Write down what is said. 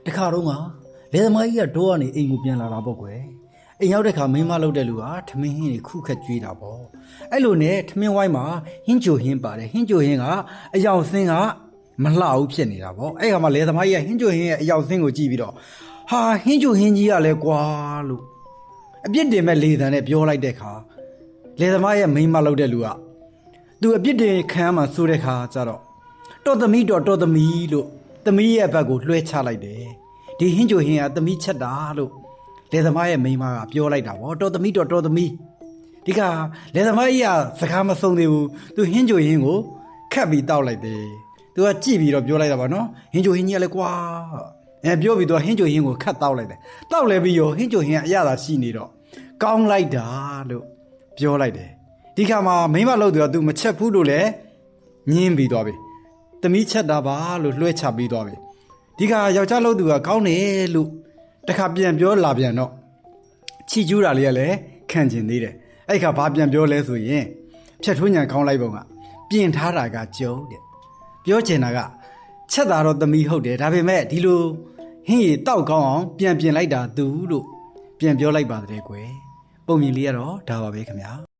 တခါတော့ကလယ်သမားကြီးကတော့ကနေအိမ်ကိုပြန်လာတာပေါ့ကွယ်အိမ်ရောက်တဲ့ခါမိန်းမလုပ်တဲ့လူကထမင်းဟင်းတွေခုခက်ကျွေးတာပေါ့အဲ့လိုနဲ့ထမင်းဝိုင်းမှာဟင်းချိုဟင်းပါတယ်ဟင်းချိုဟင်းကအယောင်စင်းကမလှဘူးဖြစ်နေတာပေါ့အဲ့ခါမှာလယ်သမားကြီးကဟင်းချိုဟင်းရဲ့အယောင်စင်းကိုကြည့်ပြီးတော့ဟာဟင်းချိုဟင်းကြီးကလည်းကွာလို့အပြစ်တင်မဲ့လေတံနဲ့ပြောလိုက်တဲ့ခါလယ်သမားရဲ့မိန်းမလုပ်တဲ့လူကသူအပြစ်တင်ခံမှဆိုတဲ့ခါကျတော့တော်သမီးတော်သမီးလို့သမီးရဲ့ဘက်ကိုလွှဲချလိုက်တယ်ဒီဟင်းချိုဟင်းကသမီးချက်တာလို့လယ်သမားရဲ့မိန်းမကပြောလိုက်တာဗောတော်သမီးတော်သမီးဒီကလယ်သမားကြီးကစကားမဆုံးသေးဘူးသူဟင်းချိုဟင်းကိုခတ်ပြီးတောက်လိုက်တယ်သူကကြည့်ပြီးတော့ပြောလိုက်တာဗောနော်ဟင်းချိုဟင်းကြီးကလည်းကွာပြောပြီးတော့ဟင်းချိုဟင်းကိုခတ်တောက်လိုက်တယ်တောက်လဲပြီးရောဟင်းချိုဟင်းကအရသာရှိနေတော့ကောင်းလိုက်တာလို့ပြောလိုက်တယ်ဒီခါမှာမိန်းမလို့သူကသူမချက်ဘူးလို့လည်းညင်းပြီးသွားပြီသမီးချက်တာပါလို့လွှဲချပြီးသွားပြီဒီခါယောက်ျားလို့သူကကောင်းတယ်လို့တခါပြန်ပြောလာပြန်တော့ချီကျူးတာလေးကလည်းခံကျင်သေးတယ်အဲ့ခါဘာပြန်ပြောလဲဆိုရင်ဖြတ်ထွန်းညံကောင်းလိုက်ပုံကပြင်ထားတာကကျုံတဲ့ပြောချင်တာကချက်တာတော့သမီးဟုတ်တယ်ဒါပေမဲ့ဒီလိုဟင်းရီတောက်ကောင်းအောင်ပြန်ပြင်လိုက်တာသူလို့ပြန်ပြောလိုက်ပါတဲ့ကွယ်ပုံမြင်လေးကတော့ဒါပါပဲခင်ဗျာ